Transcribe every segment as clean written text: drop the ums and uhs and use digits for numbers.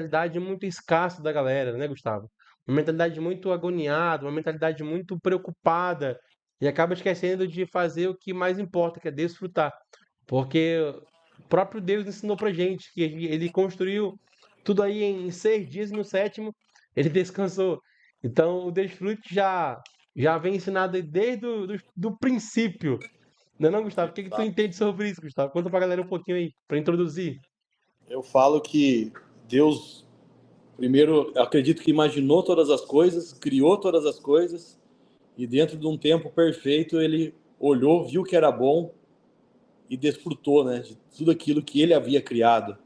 mentalidade muito escassa da galera, né, Gustavo? Uma mentalidade muito agoniada, uma mentalidade muito preocupada, e acaba esquecendo de fazer o que mais importa, que é desfrutar. Porque o próprio Deus ensinou pra gente que ele construiu tudo aí em 6 dias e no sétimo ele descansou. Então o desfrute já vem ensinado aí desde do princípio. Não é não, Gustavo? O que tu entende sobre isso, Gustavo? Conta pra galera um pouquinho aí, pra introduzir. Eu falo que Deus, primeiro, eu acredito que imaginou todas as coisas, criou todas as coisas, e dentro de um tempo perfeito, ele olhou, viu que era bom e desfrutou, né, de tudo aquilo que ele havia criado.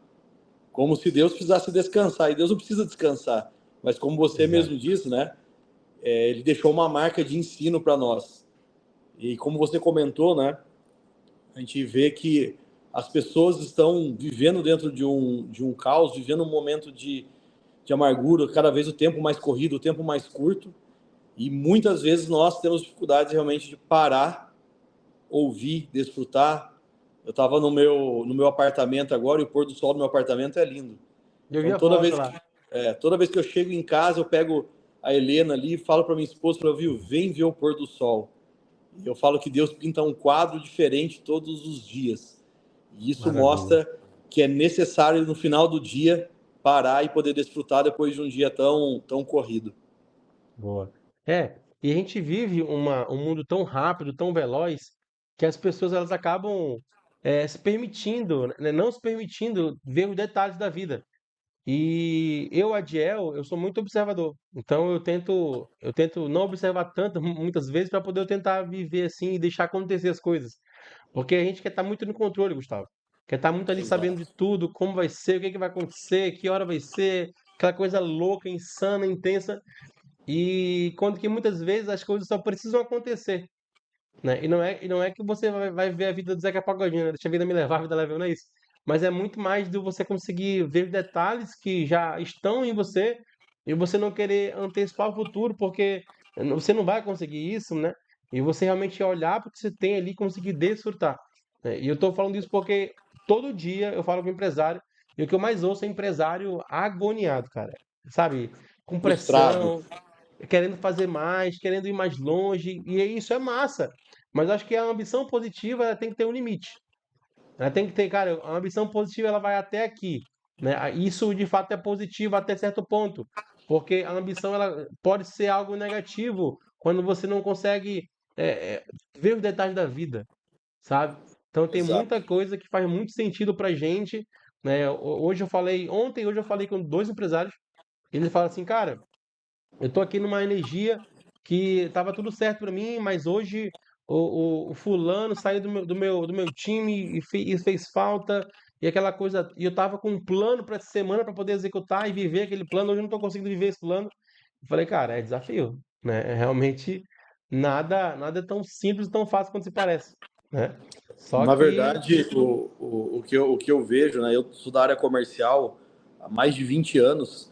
Como se Deus precisasse descansar, e Deus não precisa descansar, mas como você Exato. mesmo disse, né, ele deixou uma marca de ensino para nós. E como você comentou, né, a gente vê que as pessoas estão vivendo dentro de um caos, vivendo um momento de amargura, cada vez o tempo mais corrido, o tempo mais curto, e muitas vezes nós temos dificuldades realmente de parar, ouvir, desfrutar. Eu estava no meu apartamento agora e o pôr do sol do meu apartamento é lindo. Eu vi Então a foto lá. toda vez que eu chego em casa, eu pego a Helena ali e falo para minha esposa, viu, vem ver o pôr do sol. E eu falo que Deus pinta um quadro diferente todos os dias. E isso Maravilha. mostra que é necessário no final do dia parar e poder desfrutar depois de um dia tão corrido. Boa. É, e a gente vive um mundo tão rápido, tão veloz, que as pessoas elas acabam se permitindo, né, não se permitindo ver os detalhes da vida. E eu, Adiel, eu sou muito observador. Então eu tento não observar tanto muitas vezes para poder eu tentar viver assim e deixar acontecer as coisas. Porque a gente quer estar muito no controle, Gustavo. Quer estar muito ali sabendo de Exato. tudo, como vai ser, o que que vai acontecer, que hora vai ser, aquela coisa louca, insana, intensa. E quando que muitas vezes as coisas só precisam acontecer, né? E não é que você vai ver a vida do Zeca Pagodinho, né? Deixa a vida me levar, a vida leva eu, não é isso. Mas é muito mais do você conseguir ver os detalhes que já estão em você e você não querer antecipar o futuro, porque você não vai conseguir isso, né? E você realmente olhar para o que você tem ali e conseguir desfrutar, né? E eu estou falando isso porque todo dia eu falo com empresário e o que eu mais ouço é empresário agoniado, cara. Sabe? Com Frustrado. pressão, querendo fazer mais, querendo ir mais longe, e isso é massa. Mas acho que a ambição positiva ela tem que ter um limite. Ela tem que ter, cara, a ambição positiva ela vai até aqui, né? Isso de fato é positivo até certo ponto, porque a ambição ela pode ser algo negativo quando você não consegue ver os detalhes da vida, sabe? Então tem Exato. muita coisa que faz muito sentido pra gente, né? Hoje eu falei com dois empresários, e eles falam assim, cara, eu tô aqui numa energia que tava tudo certo para mim, mas hoje o fulano saiu do meu time e fez falta, e aquela coisa. E eu tava com um plano para essa semana para poder executar e viver aquele plano. Hoje eu não tô conseguindo viver esse plano. Eu falei, cara, é desafio, né? Realmente nada é tão simples e tão fácil quanto se parece, né? Só Na que verdade, o que eu vejo, né? Eu sou da área comercial há mais de 20 anos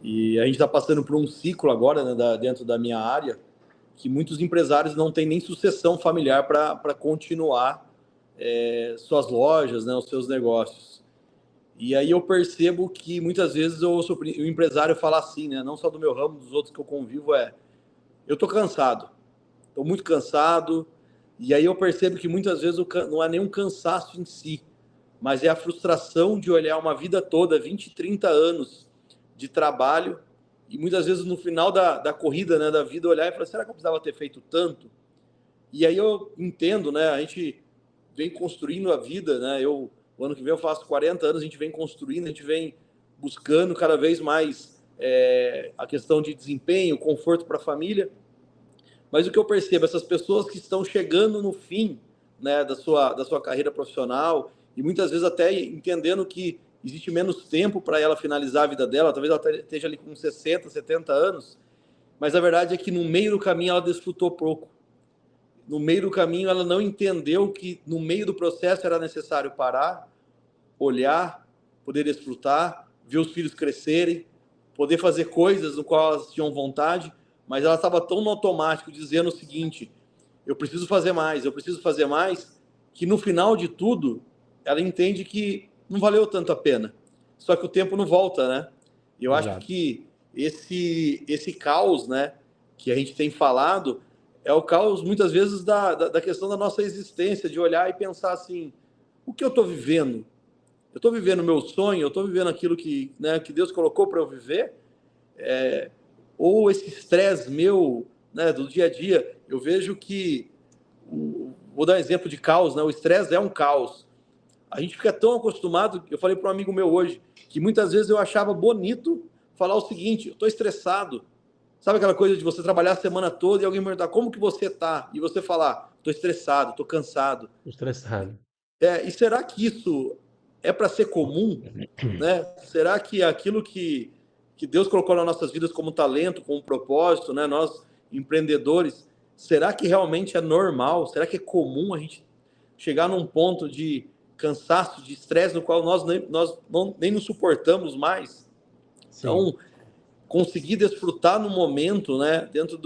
e a gente está passando por um ciclo agora, né, dentro da minha área, que muitos empresários não têm nem sucessão familiar para continuar suas lojas, né, os seus negócios. E aí eu percebo que muitas vezes eu ouço o empresário falar assim, né, não só do meu ramo, dos outros que eu convivo, eu tô cansado, tô muito cansado. E aí eu percebo que muitas vezes não é nenhum cansaço em si, mas é a frustração de olhar uma vida toda, 20, 30 anos de trabalho, e muitas vezes no final da corrida, né, da vida, olhar e falar, será que eu precisava ter feito tanto? E aí eu entendo, né, a gente vem construindo a vida, né, o ano que vem eu faço 40 anos, a gente vem construindo, a gente vem buscando cada vez mais a questão de desempenho, conforto para a família, mas o que eu percebo, essas pessoas que estão chegando no fim, né, da sua carreira profissional, e muitas vezes até entendendo que existe menos tempo para ela finalizar a vida dela, talvez ela esteja ali com 60, 70 anos, mas a verdade é que no meio do caminho ela desfrutou pouco. No meio do caminho ela não entendeu que no meio do processo era necessário parar, olhar, poder desfrutar, ver os filhos crescerem, poder fazer coisas no qual elas tinham vontade, mas ela estava tão no automático dizendo o seguinte: eu preciso fazer mais, que no final de tudo ela entende que não valeu tanto a pena. Só que o tempo não volta, né? E eu acho Exato. que esse caos, né, que a gente tem falado, é o caos, muitas vezes, da questão da nossa existência, de olhar e pensar assim, o que eu estou vivendo? Eu estou vivendo o meu sonho? Eu estou vivendo aquilo que, né, que Deus colocou para eu viver? Ou esse estresse meu, né, do dia a dia? Eu vejo que, vou dar um exemplo de caos, né? O estresse é um caos. A gente fica tão acostumado, eu falei para um amigo meu hoje, que muitas vezes eu achava bonito falar o seguinte, eu estou estressado. Sabe aquela coisa de você trabalhar a semana toda e alguém me perguntar como que você está? E você falar, estou estressado, estou cansado. Estressado. E será que isso é para ser comum? Né? Será que aquilo que Deus colocou nas nossas vidas como talento, como propósito, né? Nós, empreendedores, será que realmente é normal? Será que é comum a gente chegar num ponto de cansaço, de estresse, no qual nem nos suportamos mais? Sim. Então, conseguir desfrutar no momento, né, dentro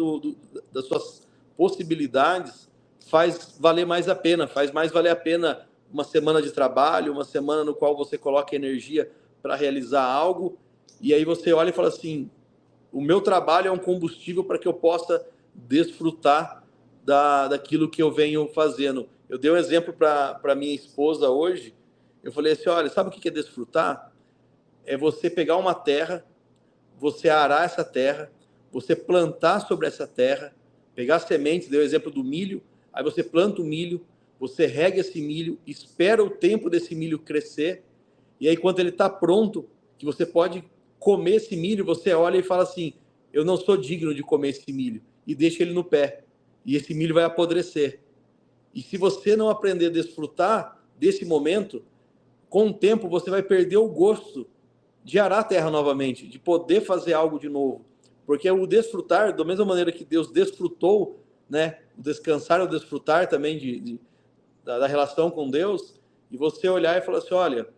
das suas possibilidades, faz valer mais a pena, faz mais valer a pena uma semana de trabalho, uma semana no qual você coloca energia para realizar algo, e aí você olha e fala assim, o meu trabalho é um combustível para que eu possa desfrutar daquilo que eu venho fazendo. Eu dei um exemplo para minha esposa hoje, eu falei assim, olha, sabe o que é desfrutar? É você pegar uma terra, você arar essa terra, você plantar sobre essa terra, pegar sementes, deu o exemplo do milho, aí você planta o milho, você rega esse milho, espera o tempo desse milho crescer, e aí quando ele está pronto, que você pode comer esse milho, você olha e fala assim, eu não sou digno de comer esse milho, e deixa ele no pé, e esse milho vai apodrecer. E se você não aprender a desfrutar desse momento, com o tempo você vai perder o gosto de arar a terra novamente, de poder fazer algo de novo. Porque o desfrutar, da mesma maneira que Deus desfrutou, né? O descansar é o desfrutar também da relação com Deus, e você olhar e falar assim, olha,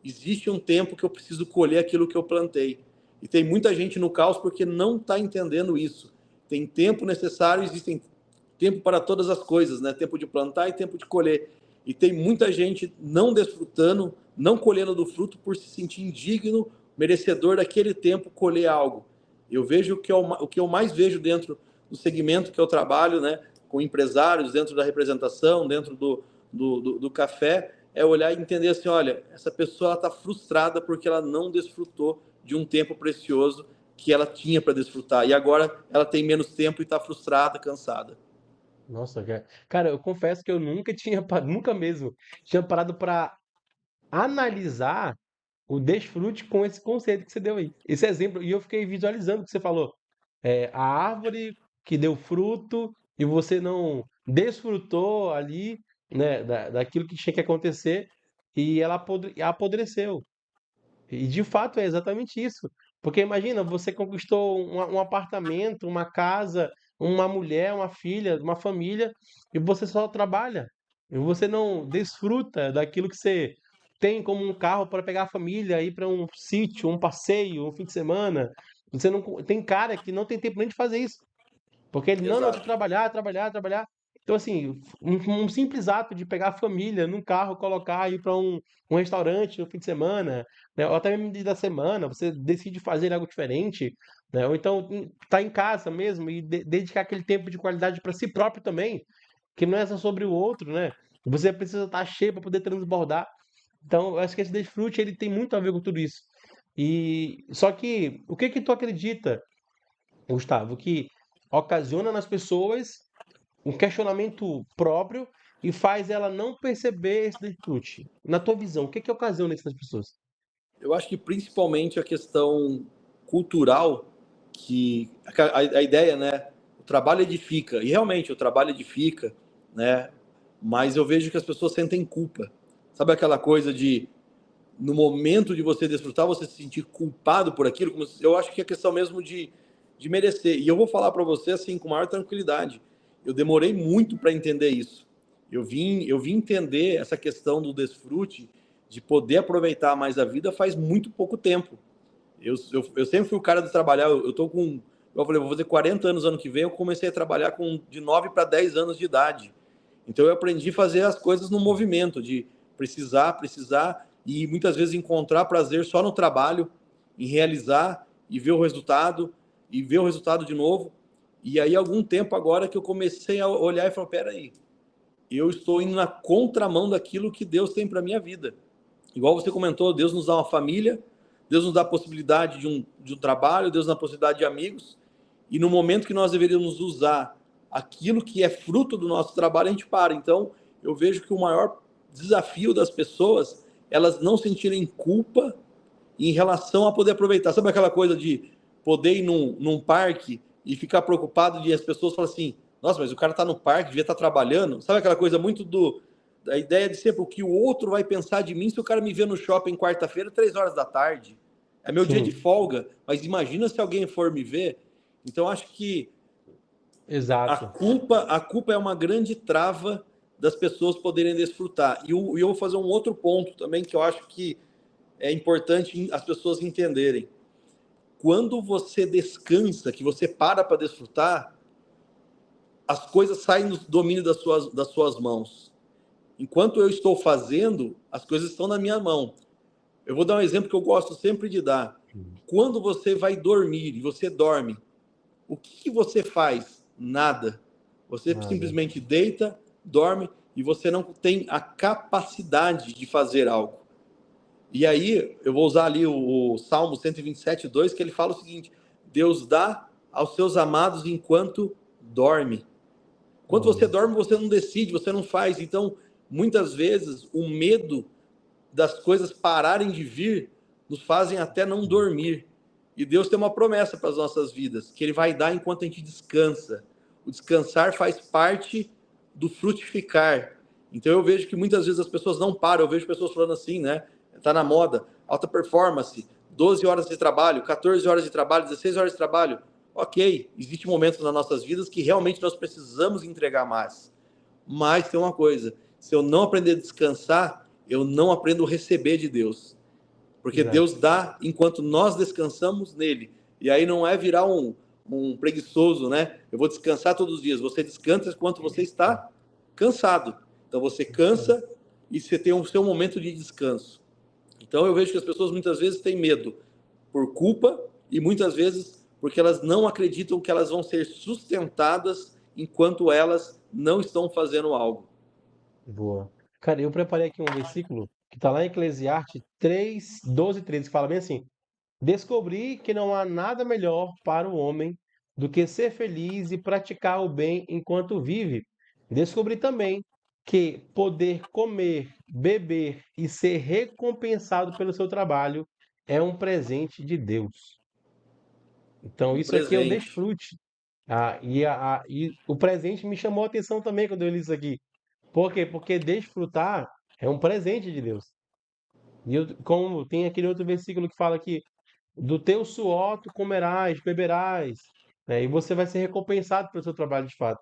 existe um tempo que eu preciso colher aquilo que eu plantei. E tem muita gente no caos porque não está entendendo isso. Tem tempo necessário, existem tempo para todas as coisas, né? Tempo de plantar e tempo de colher. E tem muita gente não desfrutando, não colhendo do fruto por se sentir indigno, merecedor daquele tempo colher algo. Eu vejo o que eu mais vejo dentro do segmento que eu trabalho, né? Com empresários, dentro da representação, dentro do café, é olhar e entender assim, olha, essa pessoa está frustrada porque ela não desfrutou de um tempo precioso que ela tinha para desfrutar. E agora ela tem menos tempo e está frustrada, cansada. Nossa, cara, eu confesso que eu nunca tinha, nunca mesmo, tinha parado para analisar o desfrute com esse conceito que você deu aí. Esse exemplo, e eu fiquei visualizando o que você falou. A árvore que deu fruto e você não desfrutou ali, né, daquilo que tinha que acontecer e ela apodreceu. E de fato é exatamente isso. Porque imagina, você conquistou um apartamento, uma casa, uma mulher, uma filha, uma família, e você só trabalha. E você não desfruta daquilo que você tem como um carro para pegar a família, ir para um sítio, um passeio, um fim de semana. Você não tem cara que não tem tempo nem de fazer isso. Porque ele, não, eu tenho que Exato. trabalhar, trabalhar, trabalhar. Então, assim, um simples ato de pegar a família num carro, colocar, ir para um restaurante no fim de semana, né? Ou até mesmo no dia da semana, você decide fazer algo diferente, né? Ou então tá em casa mesmo e dedicar aquele tempo de qualidade para si próprio também, que não é só sobre o outro, né? Você precisa estar cheio para poder transbordar. Então, eu acho que esse desfrute ele tem muito a ver com tudo isso. E só que o que que tu acredita, Gustavo, que ocasiona nas pessoas um questionamento próprio e faz ela não perceber esse desfrute? Na tua visão, o que que ocasiona isso nas pessoas? Eu acho que principalmente a questão cultural, que a ideia, né? O trabalho edifica, e realmente o trabalho edifica, né? Mas eu vejo que as pessoas sentem culpa. Sabe aquela coisa de, no momento de você desfrutar, você se sentir culpado por aquilo? Eu acho que é questão mesmo de merecer. E eu vou falar para você assim, com maior tranquilidade. Eu demorei muito para entender isso. Eu vim entender essa questão do desfrute, de poder aproveitar mais a vida faz muito pouco tempo. Eu sempre fui o cara de trabalhar, eu tô com, eu falei, vou fazer 40 anos ano que vem, eu comecei a trabalhar com de 9 para 10 anos de idade. Então eu aprendi a fazer as coisas no movimento, de precisar, e muitas vezes encontrar prazer só no trabalho. em realizar e ver o resultado, e ver o resultado de novo. E aí, algum tempo agora que eu comecei a olhar e falar, peraí, eu estou indo na contramão daquilo que Deus tem para minha vida. Igual você comentou, Deus nos dá uma família, Deus nos dá a possibilidade de um trabalho, Deus nos dá a possibilidade de amigos, e no momento que nós deveríamos usar aquilo que é fruto do nosso trabalho, a gente para. Então, eu vejo que o maior desafio das pessoas, elas não sentirem culpa em relação a poder aproveitar. Sabe aquela coisa de poder ir num parque e ficar preocupado de as pessoas falarem assim, nossa, mas o cara está no parque, devia estar trabalhando. Sabe aquela coisa muito da ideia de sempre o que o outro vai pensar de mim se o cara me vê no shopping quarta-feira, 3 horas da tarde. É meu dia de Sim, folga, mas imagina se alguém for me ver. Então, acho que exato. a culpa é uma grande trava das pessoas poderem desfrutar. E eu vou fazer um outro ponto também que eu acho que é importante as pessoas entenderem. Quando você descansa, que você para desfrutar, as coisas saem do domínio das suas mãos. Enquanto eu estou fazendo, as coisas estão na minha mão. Eu vou dar um exemplo que eu gosto sempre de dar. Quando você vai dormir e você dorme, o que você faz? Nada. Você Nada. simplesmente deita, dorme e você não tem a capacidade de fazer algo. E aí, eu vou usar ali o Salmo 127:2, que ele fala o seguinte: Deus dá aos seus amados enquanto dorme. Quando você Olha, dorme, você não decide, você não faz. Então, muitas vezes, o medo das coisas pararem de vir nos fazem até não dormir. E Deus tem uma promessa para as nossas vidas, que Ele vai dar enquanto a gente descansa. O descansar faz parte do frutificar. Então eu vejo que muitas vezes as pessoas não param, eu vejo pessoas falando assim, né? Tá na moda, alta performance, 12 horas de trabalho, 14 horas de trabalho, 16 horas de trabalho. Ok, existem momentos nas nossas vidas que realmente nós precisamos entregar mais. Mas tem uma coisa, se eu não aprender a descansar, eu não aprendo a receber de Deus. Porque exato. Deus dá enquanto nós descansamos nele. E aí não é virar um preguiçoso, né? Eu vou descansar todos os dias. Você descansa enquanto você está cansado. Então você cansa e você tem o seu momento de descanso. Então eu vejo que as pessoas muitas vezes têm medo por culpa e muitas vezes porque elas não acreditam que elas vão ser sustentadas enquanto elas não estão fazendo algo. Boa. Cara, eu preparei aqui um versículo que está lá em Eclesiastes 3, 12 e 13, que fala bem assim: Descobri que não há nada melhor para o homem do que ser feliz e praticar o bem enquanto vive. Descobri também que poder comer, beber e ser recompensado pelo seu trabalho é um presente de Deus. Então, Um isso aqui é o presente. desfrute. E o presente me chamou a atenção também quando eu li isso aqui. Por quê? Porque desfrutar é um presente de Deus. Como tem aquele outro versículo que fala que do teu suor tu comerás, beberás, né? E você vai ser recompensado pelo seu trabalho de fato.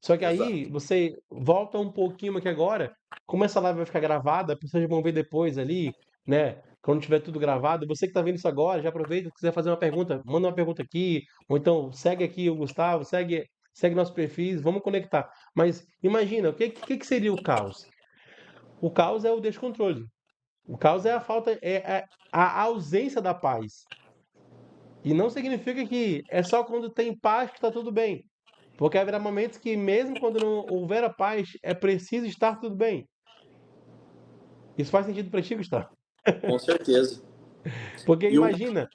Só que aí Exato. você volta um pouquinho aqui agora, como essa live vai ficar gravada, as pessoas vão ver depois ali, né? Quando tiver tudo gravado, você que está vendo isso agora, já aproveita, se quiser fazer uma pergunta, manda uma pergunta aqui, ou então segue aqui o Gustavo, segue nossos perfis, vamos conectar. Mas imagina, o que seria o caos? O caos é o descontrole. O caos é a falta, é a ausência da paz. E não significa que é só quando tem paz que está tudo bem. Porque haverá momentos que, mesmo quando não houver a paz, é preciso estar tudo bem. Isso faz sentido para ti, Gustavo? Com certeza. Porque E o, imagina,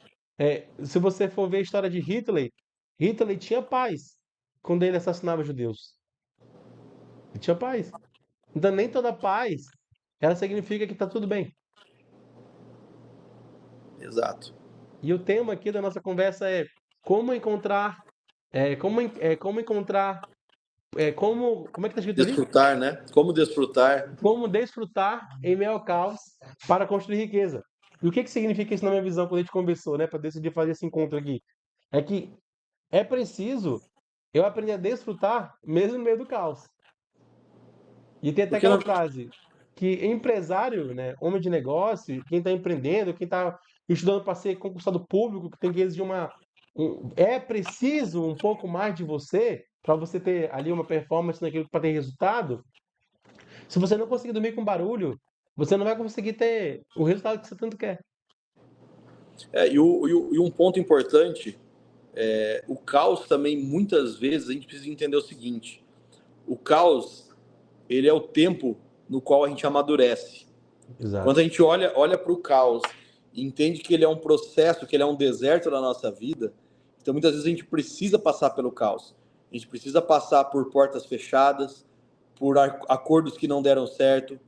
se você for ver a história de Hitler, Hitler tinha paz quando ele assassinava judeus. Ele tinha paz. Então, nem toda paz, ela significa que está tudo bem. exato. E o tema aqui da nossa conversa é como encontrar, como encontrar, como é que está escrito ali? Desfrutar, né? Como desfrutar. Como desfrutar em meio ao caos para construir riqueza. E o que significa isso na minha visão quando a gente conversou, né, para decidir fazer esse encontro aqui? É que é preciso eu aprender a desfrutar mesmo no meio do caos. E tem até Porque aquela na, frase que empresário, né, homem de negócio, quem está empreendendo, quem está estudando para ser concursado público, que tem que exigir é preciso um pouco mais de você para você ter ali uma performance naquilo para ter resultado. Se você não conseguir dormir com barulho, você não vai conseguir ter o resultado que você tanto quer. E um ponto importante, o caos também, muitas vezes, a gente precisa entender o seguinte: o caos, ele é o tempo no qual a gente amadurece. Exato. Quando a gente olha para o caos e entende que ele é um processo, que ele é um deserto da nossa vida, então muitas vezes a gente precisa passar pelo caos. A gente precisa passar por portas fechadas, por acordos que não deram certo.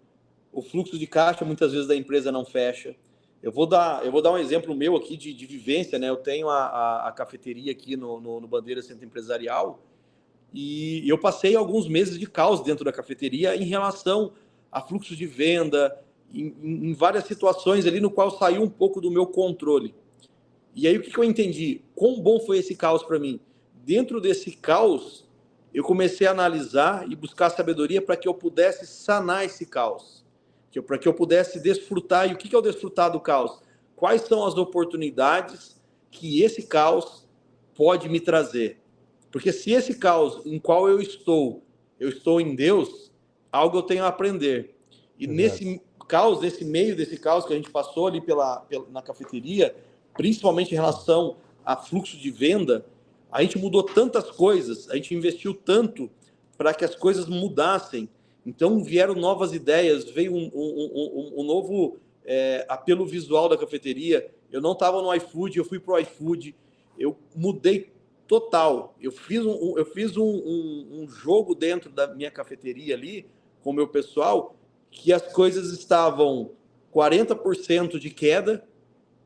O fluxo de caixa, muitas vezes, da empresa não fecha. Eu vou dar um exemplo meu aqui de vivência, né? Eu tenho a cafeteria aqui no Bandeira Centro Empresarial, e eu passei alguns meses de caos dentro da cafeteria em relação a fluxo de venda, em várias situações ali no qual saiu um pouco do meu controle. E aí o que eu entendi? Quão bom foi esse caos para mim? Dentro desse caos, eu comecei a analisar e buscar sabedoria para que eu pudesse sanar esse caos, para que eu pudesse desfrutar. E o que é o desfrutar do caos? Quais são as oportunidades que esse caos pode me trazer? Porque se esse caos em qual eu estou em Deus, algo eu tenho a aprender. E Exato. nesse meio desse caos que a gente passou ali na cafeteria, principalmente em relação a fluxo de venda, a gente mudou tantas coisas, a gente investiu tanto para que as coisas mudassem. Então vieram novas ideias, veio um novo apelo visual da cafeteria. Eu não estava no iFood, eu fui para o iFood, eu mudei total. Eu fiz um jogo dentro da minha cafeteria ali, com o meu pessoal, que as coisas estavam 40% de queda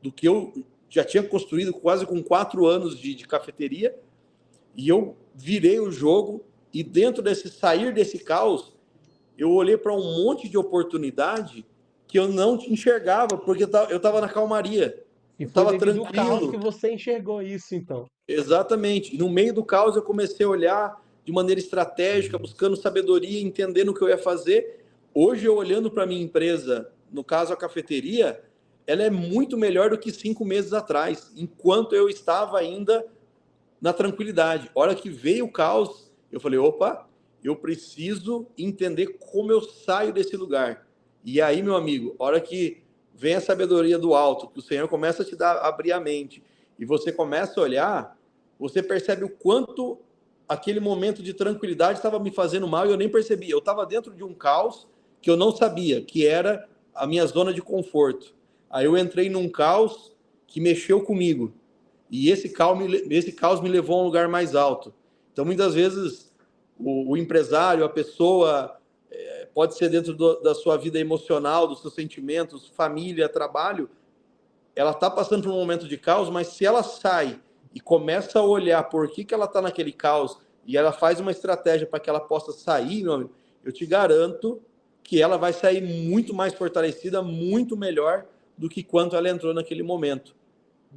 do que eu já tinha construído quase com 4 anos de cafeteria, e eu virei o jogo, e dentro desse sair desse caos, eu olhei para um monte de oportunidade que eu não enxergava, porque eu estava na calmaria, E eu foi estava devido ao caos que tranquilo. você enxergou isso, então. Exatamente. E no meio do caos eu comecei a olhar de maneira estratégica, buscando sabedoria, entendendo o que eu ia fazer. Hoje, eu olhando para a minha empresa, no caso a cafeteria, ela é muito melhor do que 5 meses atrás, enquanto eu estava ainda na tranquilidade. A hora que veio o caos, eu falei, opa, eu preciso entender como eu saio desse lugar. E aí, meu amigo, a hora que vem a sabedoria do alto, que o Senhor começa a te dar, abrir a mente, e você começa a olhar, você percebe o quanto aquele momento de tranquilidade estava me fazendo mal e eu nem percebi. Eu estava dentro de um caos que eu não sabia, que era a minha zona de conforto. Aí eu entrei num caos que mexeu comigo. E esse caos me levou a um lugar mais alto. Então, muitas vezes, o empresário, a pessoa, pode ser dentro da sua vida emocional, dos seus sentimentos, família, trabalho, ela está passando por um momento de caos, mas se ela sai e começa a olhar por que ela está naquele caos e ela faz uma estratégia para que ela possa sair, meu amigo, eu te garanto que ela vai sair muito mais fortalecida, muito melhor do que quando ela entrou naquele momento.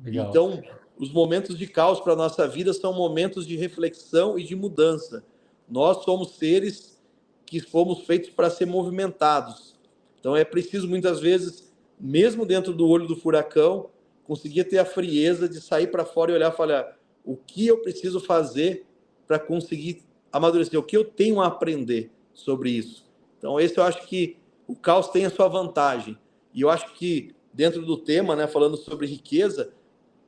Legal. Então, os momentos de caos para a nossa vida são momentos de reflexão e de mudança. Nós somos seres que fomos feitos para ser movimentados. Então, é preciso, muitas vezes, mesmo dentro do olho do furacão, conseguir ter a frieza de sair para fora e olhar e falar: o que eu preciso fazer para conseguir amadurecer? O que eu tenho a aprender sobre isso? Então, esse eu acho que o caos tem a sua vantagem. E eu acho que, dentro do tema, né, falando sobre riqueza,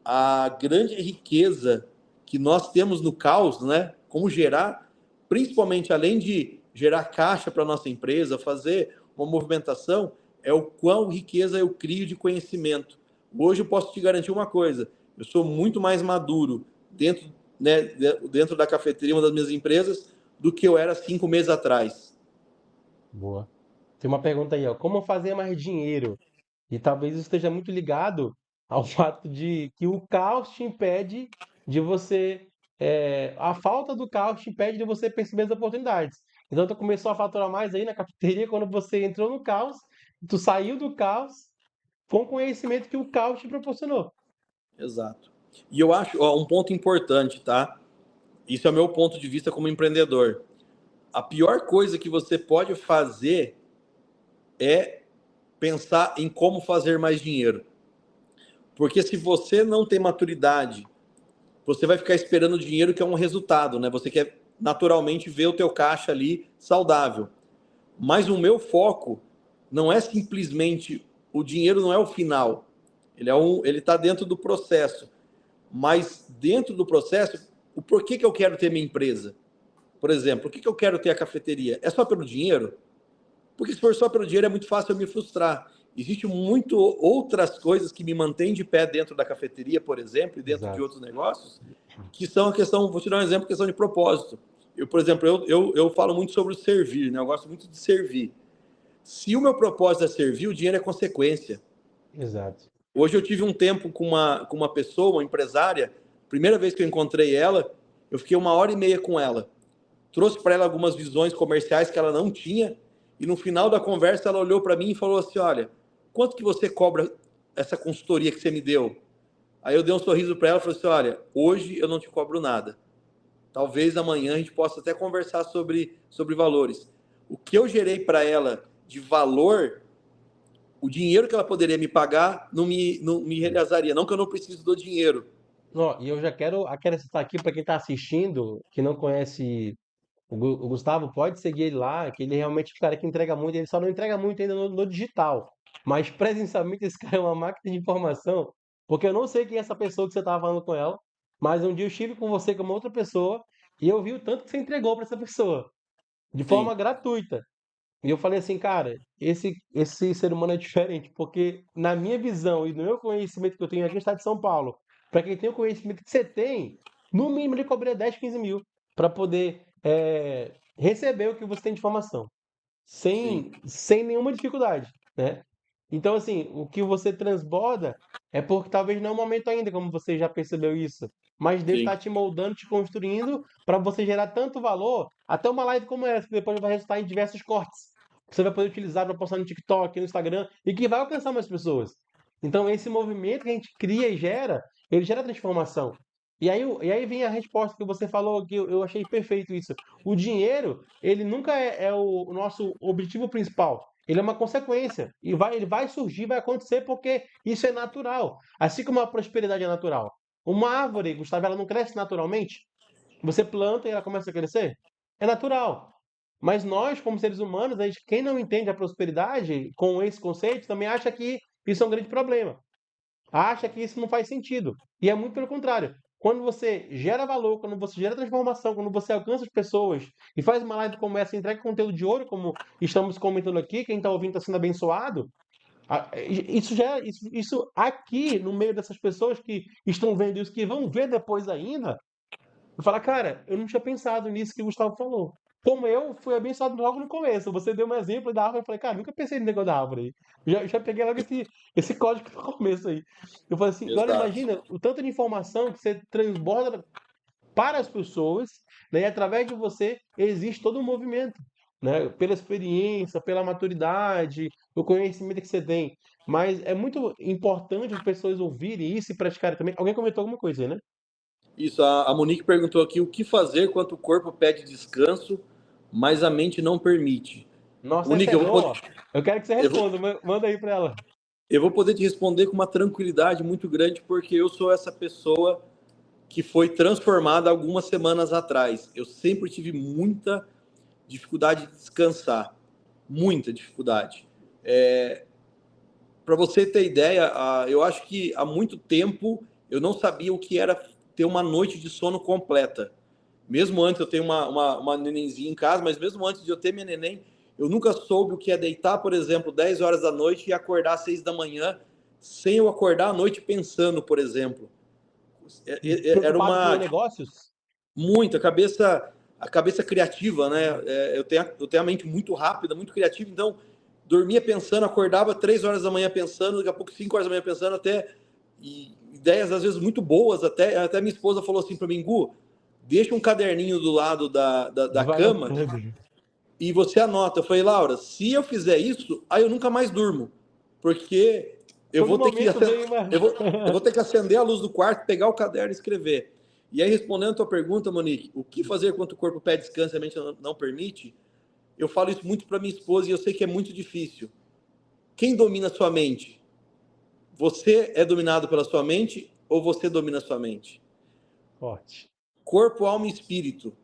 a grande riqueza que nós temos no caos, né? Como gerar, principalmente além de gerar caixa para a nossa empresa, fazer uma movimentação, é o quão riqueza eu crio de conhecimento. Hoje eu posso te garantir uma coisa: eu sou muito mais maduro dentro, né, dentro da cafeteria, uma das minhas empresas, do que eu era 5 meses atrás. Boa. Tem uma pergunta aí, ó. Como fazer mais dinheiro? E talvez isso esteja muito ligado ao fato de que o caos te impede de você. A falta do caos te impede de você perceber as oportunidades. Então, tu começou a faturar mais aí na cafeteria quando você entrou no caos, tu saiu do caos com o conhecimento que o caos te proporcionou. Exato. E eu acho, ó, um ponto importante, tá? Isso é o meu ponto de vista como empreendedor. A pior coisa que você pode fazer é pensar em como fazer mais dinheiro. Porque se você não tem maturidade, você vai ficar esperando o dinheiro, que é um resultado, né? Você quer naturalmente ver o teu caixa ali saudável. Mas o meu foco não é simplesmente o dinheiro, não é o final. Ele está dentro do processo. Mas dentro do processo, o porquê que eu quero ter minha empresa? Por exemplo, por que eu quero ter a cafeteria? É só pelo dinheiro? Porque se for só pelo dinheiro é muito fácil eu me frustrar. Existem muito outras coisas que me mantêm de pé dentro da cafeteria, por exemplo, e dentro de Exato. outros negócios, que são a questão, vou te dar um exemplo, questão de propósito. Por exemplo, eu falo muito sobre o servir, né? Eu gosto muito de servir. Se o meu propósito é servir, o dinheiro é consequência. Exato. Hoje eu tive um tempo com uma pessoa, uma empresária, primeira vez que eu encontrei ela, eu fiquei 1h30 com ela. Trouxe para ela algumas visões comerciais que ela não tinha, e no final da conversa ela olhou para mim e falou assim, olha, quanto que você cobra essa consultoria que você me deu? Aí eu dei um sorriso para ela e falei assim, olha, hoje eu não te cobro nada. Talvez amanhã a gente possa até conversar sobre valores. O que eu gerei para ela de valor, o dinheiro que ela poderia me pagar não me realizaria. Não que eu não preciso do dinheiro. Ó, e eu já quero acrescentar aqui para quem está assistindo, que não conhece o Gustavo, pode seguir ele lá, que ele realmente é um cara que entrega muito, ele só não entrega muito ainda no digital. Mas presencialmente esse cara é uma máquina de informação, porque eu não sei quem é essa pessoa que você estava falando com ela, mas um dia eu estive com você como outra pessoa e eu vi o tanto que você entregou para essa pessoa, de forma Sim, gratuita. E eu falei assim, cara, esse ser humano é diferente, porque na minha visão e no meu conhecimento que eu tenho aqui no estado de São Paulo, para quem tem o conhecimento que você tem, no mínimo ele cobraria 10, 15 mil para poder receber o que você tem de informação, sim, sem nenhuma dificuldade, né? Então, assim, o que você transborda é porque talvez não é o momento ainda, como você já percebeu isso, mas Deus sim, está te moldando, te construindo para você gerar tanto valor, até uma live como essa, que depois vai resultar em diversos cortes, que você vai poder utilizar para postar no TikTok, no Instagram, e que vai alcançar mais pessoas. Então, esse movimento que a gente cria e gera, ele gera transformação. E aí vem a resposta que você falou, que eu achei perfeito isso. O dinheiro, ele nunca é o nosso objetivo principal. Ele é uma consequência. E ele vai surgir, vai acontecer, porque isso é natural. Assim como a prosperidade é natural. Uma árvore, Gustavo, ela não cresce naturalmente. Você planta e ela começa a crescer. É natural. Mas nós, como seres humanos, quem não entende a prosperidade com esse conceito, também acha que isso é um grande problema, acha que isso não faz sentido. E é muito pelo contrário. Quando você gera valor, quando você gera transformação, quando você alcança as pessoas e faz uma live como essa, entrega conteúdo de ouro, como estamos comentando aqui, quem está ouvindo está sendo abençoado. Isso aqui, no meio dessas pessoas que estão vendo isso, que vão ver depois ainda, eu falo, cara, eu não tinha pensado nisso que o Gustavo falou. Como eu fui abençoado logo no começo. Você deu um exemplo da árvore, eu falei, cara, nunca pensei no negócio da árvore aí. Já peguei logo esse código no começo aí. Eu falei assim, agora exato. imagina o tanto de informação que você transborda para as pessoas, né? E através de você existe todo um movimento, né? Pela experiência, pela maturidade, o conhecimento que você tem. Mas é muito importante as pessoas ouvirem isso e praticarem também. Alguém comentou alguma coisa aí, né? Isso, a Monique perguntou aqui o que fazer quando o corpo pede descanso, mas a mente não permite. Nossa, essa Monique, é boa. Eu quero que você eu vou, responda. Manda aí para ela. eu vou poder te responder com uma tranquilidade muito grande, porque eu sou essa pessoa que foi transformada algumas semanas atrás. Eu sempre tive muita dificuldade de descansar, muita dificuldade. Para você ter ideia, eu acho que há muito tempo eu não sabia o que era ter uma noite de sono completa. Mesmo antes, eu tenho uma nenenzinha em casa, mas mesmo antes de eu ter minha neném, eu nunca soube o que é deitar, por exemplo, 10 horas da noite e acordar às 6 da manhã, sem eu acordar à noite pensando, por exemplo. Era Preocupado com uma negócios? muita a cabeça criativa, né? Eu tenho a mente muito rápida, muito criativa, então dormia pensando, acordava 3 horas da manhã pensando, daqui a pouco 5 horas da manhã pensando, até ideias às vezes muito boas, até minha esposa falou assim para mim, Gu, deixa um caderninho do lado da Vai cama anotando. e você anota. Eu falei, Laura, se eu fizer isso, aí eu nunca mais durmo, porque eu Todo vou ter que momento acender, vem uma. eu vou ter que acender a luz do quarto, pegar o caderno e escrever. E aí, respondendo a tua pergunta, Monique, o que fazer quando o corpo pede descanso e a mente não permite? Eu falo isso muito para minha esposa e eu sei que é muito difícil. Quem domina a sua mente? Você é dominado pela sua mente ou você domina a sua mente? Forte. Corpo, alma e espírito.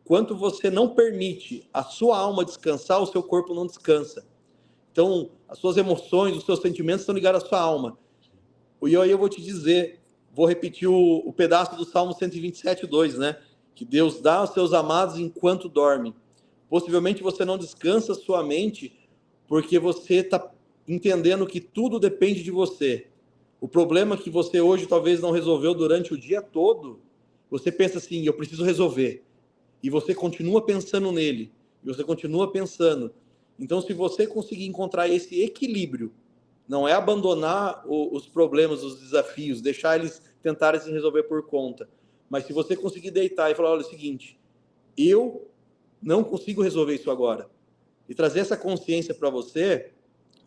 Quanto você não permite a sua alma descansar, o seu corpo não descansa. Então, as suas emoções, os seus sentimentos estão ligados à sua alma. E aí eu vou te dizer, vou repetir o pedaço do Salmo 127:2, né? Que Deus dá aos seus amados enquanto dorme. Possivelmente você não descansa sua mente porque você está entendendo que tudo depende de você. O problema que você hoje talvez não resolveu durante o dia todo, você pensa assim, eu preciso resolver. E você continua pensando nele. E você continua pensando. Então, se você conseguir encontrar esse equilíbrio, não é abandonar os problemas, os desafios, deixar eles tentarem se resolver por conta. Mas se você conseguir deitar e falar, olha, é o seguinte, eu não consigo resolver isso agora. E trazer essa consciência para você,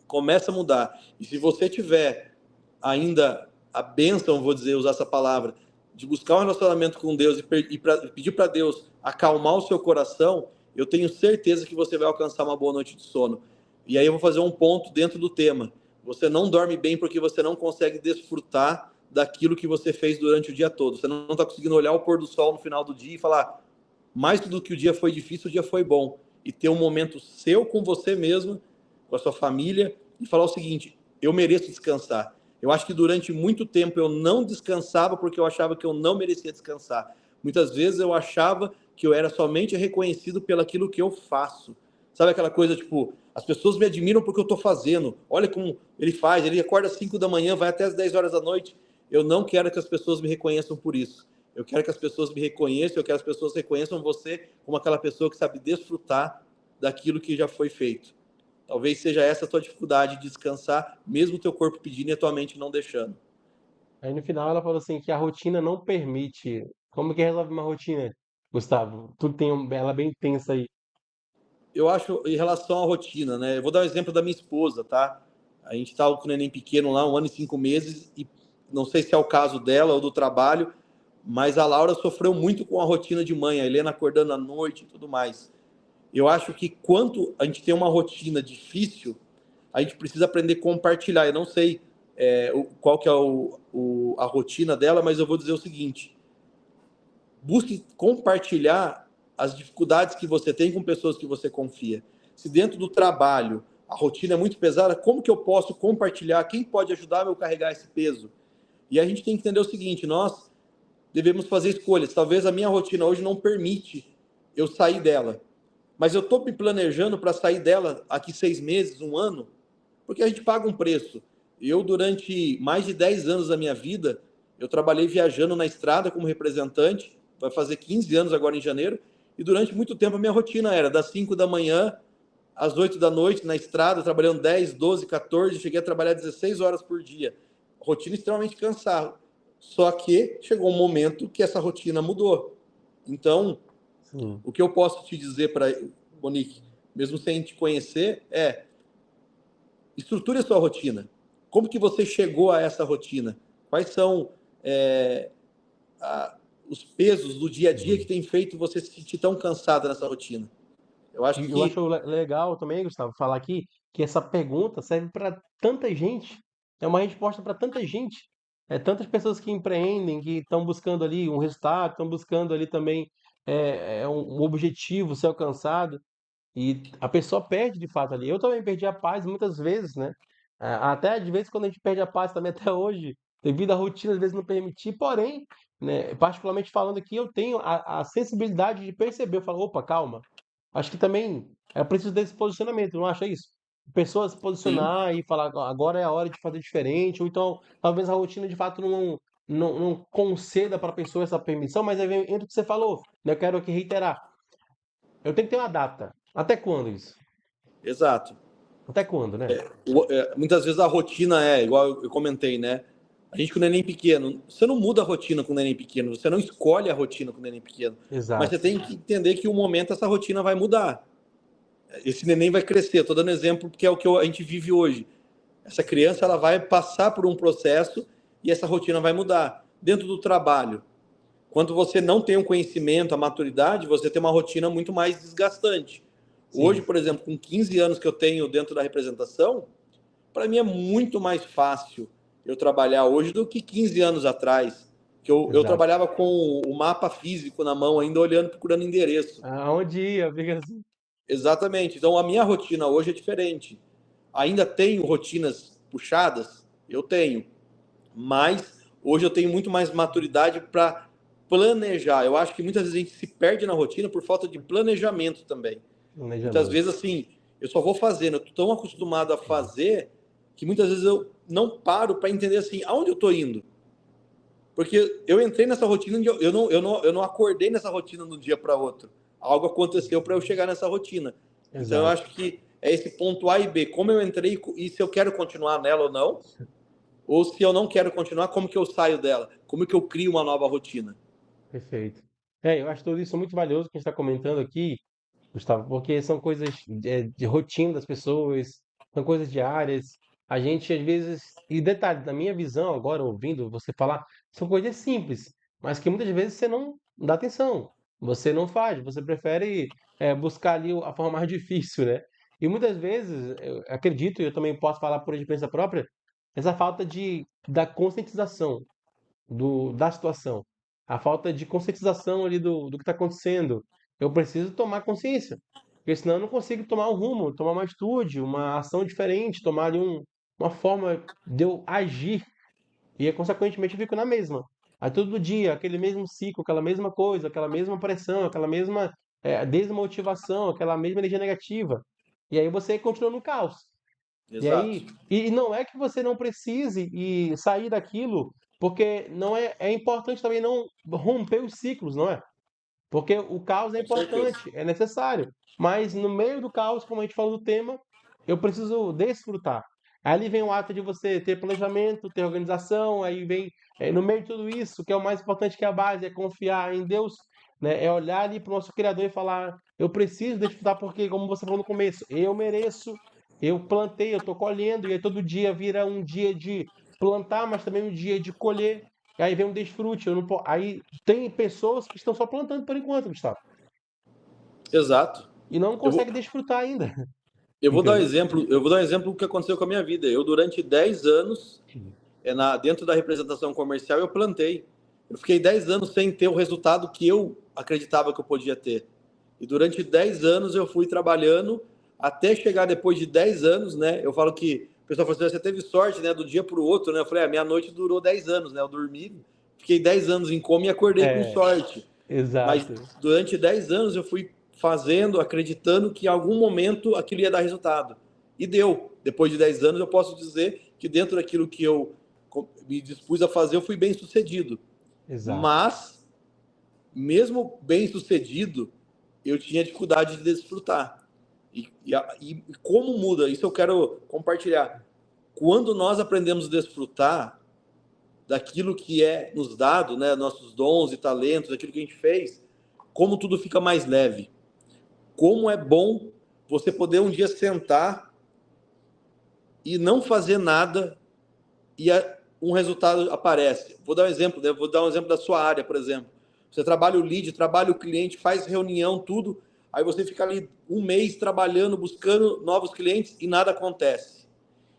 começa a mudar. E se você tiver ainda a bênção, vou dizer, usar essa palavra, de buscar um relacionamento com Deus e pedir para Deus acalmar o seu coração, eu tenho certeza que você vai alcançar uma boa noite de sono. E aí eu vou fazer um ponto dentro do tema. Você não dorme bem porque você não consegue desfrutar daquilo que você fez durante o dia todo. Você não está conseguindo olhar o pôr do sol no final do dia e falar, mais do que o dia foi difícil, o dia foi bom. E ter um momento seu com você mesmo, com a sua família, e falar o seguinte, eu mereço descansar. Eu acho que durante muito tempo eu não descansava porque eu achava que eu não merecia descansar. Muitas vezes eu achava que eu era somente reconhecido pelaquilo que eu faço. Sabe aquela coisa, tipo, as pessoas me admiram porque eu estou fazendo. Olha como ele faz, ele acorda às 5 da manhã, vai até às 10 horas da noite. Eu não quero que as pessoas me reconheçam por isso. Eu quero que as pessoas me reconheçam, eu quero que as pessoas reconheçam você como aquela pessoa que sabe desfrutar daquilo que já foi feito. Talvez seja essa a tua dificuldade de descansar, mesmo o teu corpo pedindo e a tua mente não deixando. Aí no final ela falou assim que a rotina não permite. Como que resolve uma rotina, Gustavo? Tudo tem ela é bem tensa aí. Eu acho, em relação à rotina, né? Eu vou dar um exemplo da minha esposa, tá? A gente estava com o neném pequeno lá, 1 ano e 5 meses, e não sei se é o caso dela ou do trabalho, mas a Laura sofreu muito com a rotina de mãe, a Helena acordando à noite e tudo mais. Eu acho que quando a gente tem uma rotina difícil, a gente precisa aprender a compartilhar. Eu não sei qual que é a rotina dela, mas eu vou dizer o seguinte: busque compartilhar as dificuldades que você tem com pessoas que você confia. Se dentro do trabalho a rotina é muito pesada, como que eu posso compartilhar? Quem pode ajudar eu a carregar esse peso? E a gente tem que entender o seguinte: nós devemos fazer escolhas. Talvez a minha rotina hoje não permite eu sair dela, mas eu estou me planejando para sair dela aqui 6 meses, um ano, porque a gente paga um preço. Eu, durante mais de 10 anos da minha vida, eu trabalhei viajando na estrada como representante, vai fazer 15 anos agora em janeiro, e durante muito tempo a minha rotina era das 5 da manhã às 8 da noite na estrada, trabalhando 10, 12, 14, cheguei a trabalhar 16 horas por dia. Rotina extremamente cansada. Só que chegou um momento que essa rotina mudou. Então, Sim. o que eu posso te dizer para Monique, mesmo sem te conhecer, é estruture a sua rotina. Como que você chegou a essa rotina? Quais são é, os pesos do dia a dia que Uhum. tem feito você se sentir tão cansado nessa rotina? Eu acho E eu que, acho legal também, Gustavo, falar aqui que essa pergunta serve para tanta gente. É uma resposta para tanta gente. É tantas pessoas que empreendem, que estão buscando ali um resultado, estão buscando ali também um objetivo ser alcançado. E a pessoa perde de fato ali. Eu também perdi a paz muitas vezes, né? Até às vezes quando a gente perde a paz também até hoje, devido à rotina, às vezes não permitir. Porém, né, particularmente falando aqui, eu tenho a sensibilidade de perceber. Eu falo, opa, calma. Acho que também é preciso desse posicionamento, não acha isso? Pessoa se sim, posicionar e falar, "Ó, agora é a hora de fazer diferente", ou então talvez a rotina de fato não conceda para a pessoa essa permissão, mas aí entra o que você falou, né? Eu quero aqui reiterar. Eu tenho que ter uma data. Até quando isso? exato. Até quando, né? Muitas vezes a rotina é, igual eu comentei, né? A gente com o neném pequeno, você não muda a rotina com o neném pequeno, você não escolhe a rotina com o neném pequeno, mas você Exato. tem que entender que um momento essa rotina vai mudar. Esse neném vai crescer. Estou dando exemplo porque é o que a gente vive hoje. Essa criança ela vai passar por um processo e essa rotina vai mudar. Dentro do trabalho, quando você não tem o conhecimento, a maturidade, você tem uma rotina muito mais desgastante. Hoje, Sim, por exemplo, com 15 anos que eu tenho dentro da representação, para mim é muito mais fácil eu trabalhar hoje do que 15 anos atrás, que eu exato. trabalhava com o mapa físico na mão, ainda olhando, procurando endereço. Aonde ia, fica assim. Exatamente. Então a minha rotina hoje é diferente. Ainda tenho rotinas puxadas? Eu tenho. Mas hoje eu tenho muito mais maturidade para planejar. Eu acho que muitas vezes a gente se perde na rotina por falta de planejamento também. Muitas Planejamento. vezes, assim, eu só vou fazendo, eu tô tão acostumado a fazer que muitas vezes eu não paro para entender assim, aonde eu tô indo. Porque eu entrei nessa rotina, eu não acordei nessa rotina de um dia para outro. Algo aconteceu para eu chegar nessa rotina. Então eu Exato. acho que é esse ponto A e B, como eu entrei e se eu quero continuar nela ou não, ou se eu não quero continuar, como que eu saio dela? Como que eu crio uma nova rotina? Perfeito. Eu acho tudo isso muito valioso que a gente está comentando aqui, Gustavo, porque são coisas de rotina das pessoas, são coisas diárias. A gente, às vezes, e detalhe, na minha visão, agora ouvindo você falar, são coisas simples, mas que muitas vezes você não dá atenção, você não faz, você prefere buscar ali a forma mais difícil, né? E muitas vezes, eu acredito, e eu também posso falar por experiência própria, essa falta da conscientização da situação, a falta de conscientização ali do que está acontecendo. Eu preciso tomar consciência, porque senão eu não consigo tomar um rumo, tomar uma atitude, uma ação diferente, tomar ali uma forma de eu agir e consequentemente eu fico na mesma. Aí todo dia, aquele mesmo ciclo, aquela mesma coisa, aquela mesma pressão, aquela mesma desmotivação, aquela mesma energia negativa. E aí você continua no caos. E Exato. aí, e não é que você não precise e sair daquilo, porque não é importante também não romper os ciclos, não é? Porque o caos é Com certeza. importante, é necessário. Mas no meio do caos, como a gente falou do tema, eu preciso desfrutar. Ali vem o ato de você ter planejamento, ter organização, aí vem, no meio de tudo isso, que é o mais importante que é a base, é confiar em Deus, né? É olhar ali para o nosso Criador e falar, eu preciso desfrutar porque, como você falou no começo, eu mereço, eu plantei, eu estou colhendo, e aí todo dia vira um dia de plantar, mas também um dia de colher. E aí vem um desfrute, eu não po... aí tem pessoas que estão só plantando por enquanto, Gustavo, Exato. e não Eu vou, conseguem desfrutar ainda, eu vou dar um entendeu? exemplo, do que aconteceu com a minha vida. Eu, durante 10 anos, dentro da representação comercial, eu plantei. Eu fiquei 10 anos sem ter o resultado que eu acreditava que eu podia ter. E durante 10 anos eu fui trabalhando até chegar depois de 10 anos, né? Eu falo que o pessoal fala assim, você teve sorte, né? Do dia para o outro, né? Eu falei, a minha noite durou 10 anos, né? Eu dormi, fiquei 10 anos em coma e acordei com É, sorte. Mas exato. durante 10 anos eu fui fazendo, acreditando que em algum momento aquilo ia dar resultado. E deu. Depois de 10 anos eu posso dizer que dentro daquilo que eu me dispus a fazer, eu fui bem sucedido. Exato. Mas, mesmo bem sucedido, eu tinha dificuldade de desfrutar. E como muda? Isso eu quero compartilhar. Quando nós aprendemos a desfrutar daquilo que é nos dado, né, nossos dons e talentos, aquilo que a gente fez, como tudo fica mais leve. Como é bom você poder um dia sentar e não fazer nada e um resultado aparece. Vou dar um exemplo, né? Vou dar um exemplo da sua área, por exemplo. Você trabalha o lead, trabalha o cliente, faz reunião, tudo, aí você fica ali um mês trabalhando, buscando novos clientes e nada acontece.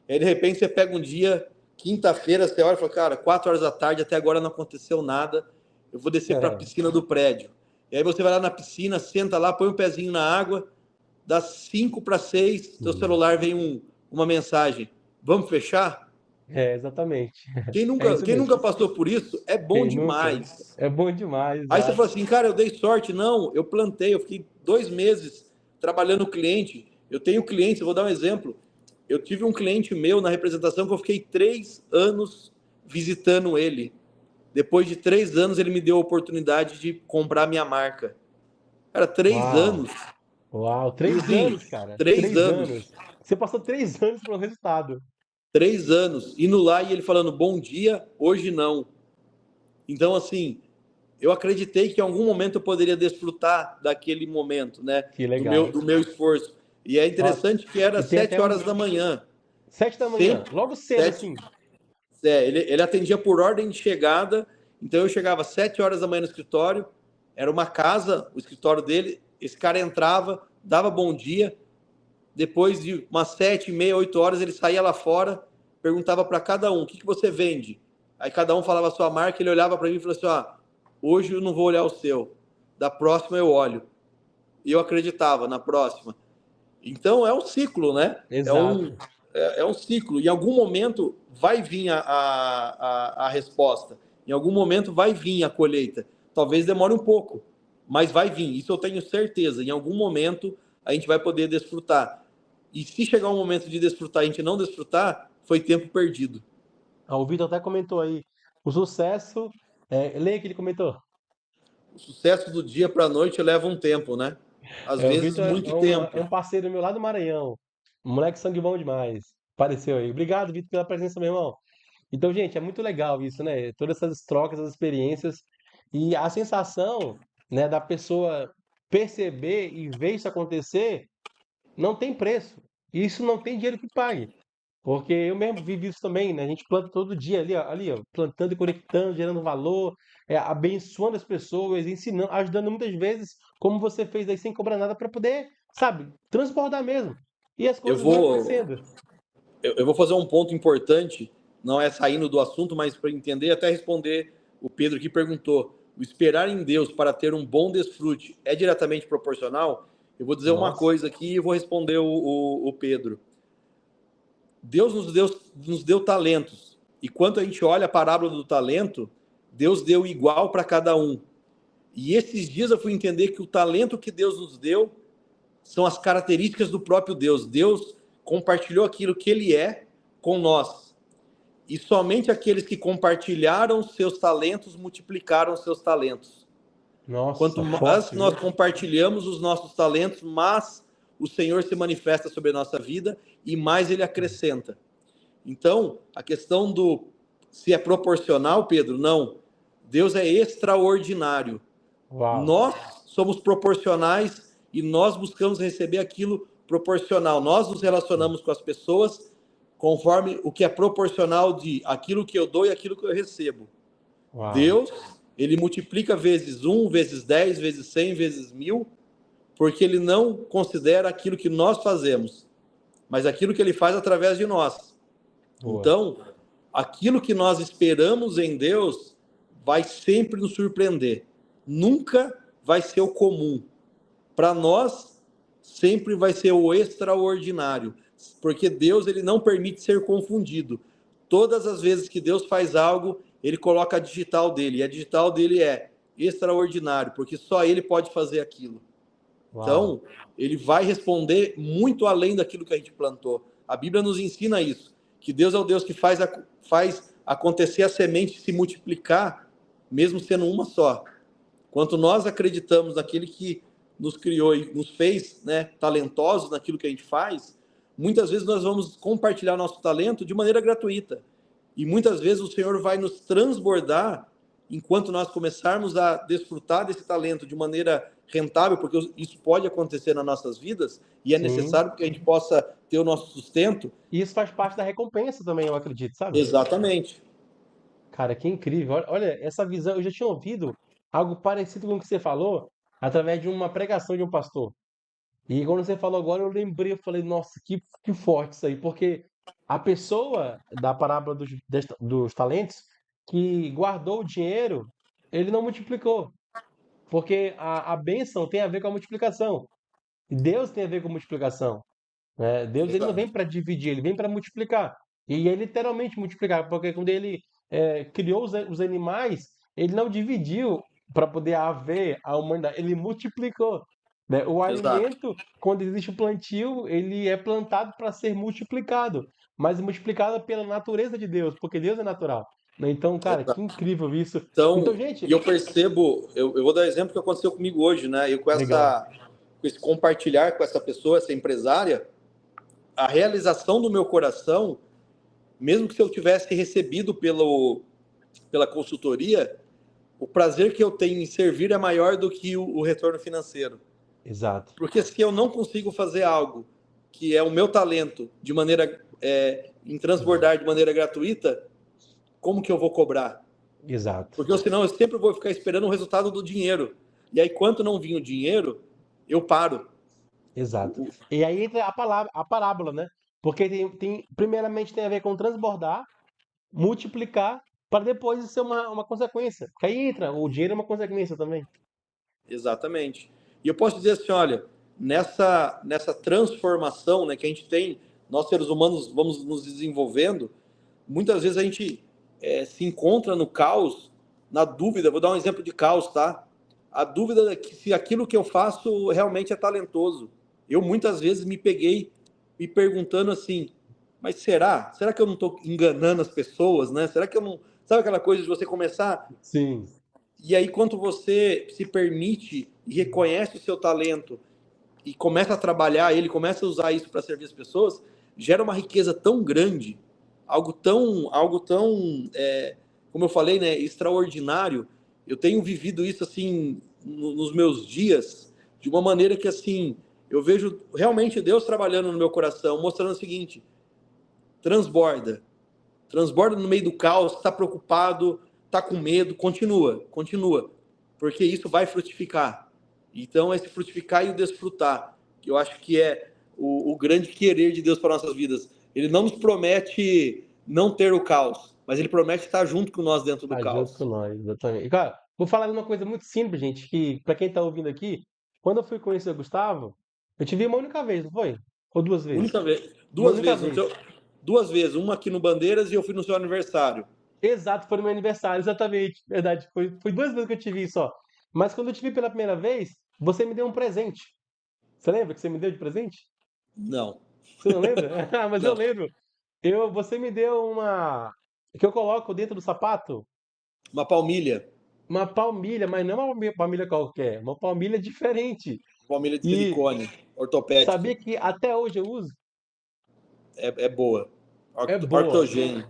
Aí, de repente, você pega um dia, quinta-feira, você olha e fala, cara, 4 horas da tarde, até agora não aconteceu nada, eu vou descer para a É, piscina do prédio. E aí você vai lá na piscina, senta lá, põe um pezinho na água, das 5 para 6, teu celular vem uma mensagem, vamos fechar? exatamente. Quem É nunca, isso quem mesmo. nunca passou por isso é bom Quem nunca? demais. É bom demais, Aí você exato. fala assim, cara, eu dei sorte. Não, eu plantei, eu fiquei 2 meses trabalhando o cliente. Eu tenho clientes, eu vou dar um exemplo. Eu tive um cliente meu na representação que eu fiquei 3 anos visitando ele. Depois de 3 anos, ele me deu a oportunidade de comprar minha marca. Cara, três Uau, anos. uau, E três assim, anos, cara, 3 anos. 3 anos. Você passou 3 anos pelo resultado. 3 anos. Indo lá e ele falando, bom dia, hoje não. Então, assim, eu acreditei que em algum momento eu poderia desfrutar daquele momento, né? Que Do meu, legal. do meu esforço. E é Nossa, interessante que era e tem até 7 horas da manhã. 7 da manhã, Sempre logo cedo sete. assim. Ele atendia por ordem de chegada, então eu chegava às 7 horas da manhã no escritório, era uma casa, o escritório dele, esse cara entrava, dava bom dia, depois de umas 7h30, 8 horas, ele saía lá fora, perguntava para cada um, o que você vende? Aí cada um falava a sua marca, ele olhava para mim e falou assim, hoje eu não vou olhar o seu, da próxima eu olho. E eu acreditava na próxima. Então é um ciclo, né? Exato. é um ciclo. Em algum momento vai vir a resposta. Em algum momento vai vir a colheita. Talvez demore um pouco, mas vai vir. Isso eu tenho certeza. Em algum momento a gente vai poder desfrutar. E se chegar um momento de desfrutar e a gente não desfrutar, foi tempo perdido. O Vitor até comentou aí, o sucesso, leia que ele comentou. O sucesso do dia para a noite leva um tempo, né? Às O vezes, Vitor muito é tempo. um parceiro meu lá do Maranhão. Um moleque sangue bom demais. Apareceu aí. Obrigado, Vitor, pela presença, meu irmão. Então, gente, é muito legal isso, né? Todas essas trocas, as experiências e a sensação, né, da pessoa perceber e ver isso acontecer, não tem preço. Isso não tem dinheiro que pague. Porque eu mesmo vivo isso também, né? A gente planta todo dia ali, ó, plantando e conectando, gerando valor, abençoando as pessoas, ensinando, ajudando muitas vezes, como você fez aí sem cobrar nada para poder, sabe, transbordar mesmo. E as Eu coisas vão vou, acontecendo. eu vou fazer um ponto importante, não é saindo do assunto, mas para entender, até responder o Pedro que perguntou: o esperar em Deus para ter um bom desfrute é diretamente proporcional? Eu vou dizer uma Nossa, coisa aqui e vou responder o Pedro. Deus nos deu talentos. E quando a gente olha a parábola do talento, Deus deu igual para cada um. E esses dias eu fui entender que o talento que Deus nos deu são as características do próprio Deus. Deus compartilhou aquilo que Ele é com nós. E somente aqueles que compartilharam seus talentos multiplicaram seus talentos. Quanto nossa, mais forte, nós viu? compartilhamos os nossos talentos, mais o Senhor se manifesta sobre a nossa vida e mais Ele acrescenta. Então, a questão do se é proporcional, Pedro, não. Deus é extraordinário. Uau, Nós somos proporcionais e nós buscamos receber aquilo proporcional. Nós nos relacionamos com as pessoas conforme o que é proporcional de aquilo que eu dou e aquilo que eu recebo. uau, Deus, ele multiplica vezes 1, vezes 10, vezes 100, vezes 1000, porque ele não considera aquilo que nós fazemos, mas aquilo que ele faz através de nós. boa. Então, aquilo que nós esperamos em Deus vai sempre nos surpreender. Nunca vai ser o comum. Para nós, sempre vai ser o extraordinário, porque Deus ele não permite ser confundido. Todas as vezes que Deus faz algo, ele coloca a digital dele, e a digital dele é extraordinário, porque só ele pode fazer aquilo. Uau. Então, ele vai responder muito além daquilo que a gente plantou. A Bíblia nos ensina isso, que Deus é o Deus que faz acontecer a semente se multiplicar, mesmo sendo uma só. Quanto nós acreditamos naquele que nos criou e nos fez, né, talentosos naquilo que a gente faz, muitas vezes nós vamos compartilhar nosso talento de maneira gratuita. E muitas vezes o Senhor vai nos transbordar enquanto nós começarmos a desfrutar desse talento de maneira rentável, porque isso pode acontecer nas nossas vidas e é Sim. necessário que a gente possa ter o nosso sustento. E isso faz parte da recompensa também, eu acredito, sabe? Exatamente. Cara, que incrível. Olha, essa visão, eu já tinha ouvido algo parecido com o que você falou através de uma pregação de um pastor. E quando você falou agora, eu lembrei, eu falei, nossa, que forte isso aí, porque a pessoa da parábola dos talentos que guardou o dinheiro, ele não multiplicou, porque a bênção tem a ver com a multiplicação, e Deus tem a ver com multiplicação, né? Deus ele não vem para dividir, ele vem para multiplicar, e é literalmente multiplicar, porque quando ele criou os animais, ele não dividiu para poder haver a humanidade, ele multiplicou, né? O Exato. alimento, quando existe o plantio, ele é plantado para ser multiplicado, mas multiplicado pela natureza de Deus, porque Deus é natural, né? Então, cara, que Exato. incrível isso. Então, Então, e gente, eu percebo, eu vou dar exemplo que aconteceu comigo hoje, né? Eu legal. com esse compartilhar com essa pessoa, essa empresária, a realização do meu coração, mesmo que se eu tivesse recebido pela consultoria, o prazer que eu tenho em servir é maior do que o retorno financeiro. Exato, Porque se eu não consigo fazer algo que é o meu talento de maneira em transbordar de maneira gratuita, como que eu vou cobrar? exato. Porque senão eu sempre vou ficar esperando o resultado do dinheiro. E aí, quando não vir o dinheiro, eu paro. Exato. E aí entra a palavra, a parábola, né? Porque primeiramente tem a ver com transbordar, multiplicar, para depois ser uma consequência. Porque aí entra, o dinheiro é uma consequência também. Exatamente. E eu posso dizer assim, olha, nessa transformação, né, que a gente tem nós seres humanos vamos nos desenvolvendo, muitas vezes a gente se encontra no caos, na dúvida. Vou dar um exemplo de caos, tá? A dúvida é que se aquilo que eu faço realmente é talentoso. Eu muitas vezes me peguei me perguntando assim, mas será? Será que eu não estou enganando as pessoas, né? Será que eu não... Sabe aquela coisa de você começar... Sim, E aí, quando você se permite e reconhece o seu talento e começa a trabalhar ele, começa a usar isso para servir as pessoas, gera uma riqueza tão grande, algo tão, como eu falei, né, extraordinário. Eu tenho vivido isso assim nos meus dias de uma maneira que assim eu vejo realmente Deus trabalhando no meu coração, mostrando o seguinte: transborda, transborda no meio do caos, está preocupado, está com medo, continua, porque isso vai frutificar. Então, esse frutificar e o desfrutar, que eu acho que é o grande querer de Deus para nossas vidas. Ele não nos promete não ter o caos, mas ele promete estar junto com nós dentro do tá junto com caos. nós, exatamente. E, cara, vou falar de uma coisa muito simples, gente, que pra quem tá ouvindo aqui, quando eu fui conhecer o Gustavo, eu te vi uma única vez, não foi? Ou duas vezes? Única vez, Uma duas única vezes, vez. duas vezes, uma aqui no Bandeiras e eu fui no seu aniversário. Exato, foi no meu aniversário, exatamente. Verdade, foi duas vezes que eu te vi só. Mas quando eu te vi pela primeira vez, você me deu um presente. Você lembra que você me deu de presente? Não, Você não lembra? Ah, mas eu não. lembro. Você me deu uma que eu coloco dentro do sapato, Uma palmilha, uma palmilha, mas não é uma palmilha qualquer, uma palmilha diferente. palmilha de E silicone, ortopédica. sabia que até hoje eu uso? É boa. É boa. Ortogênio.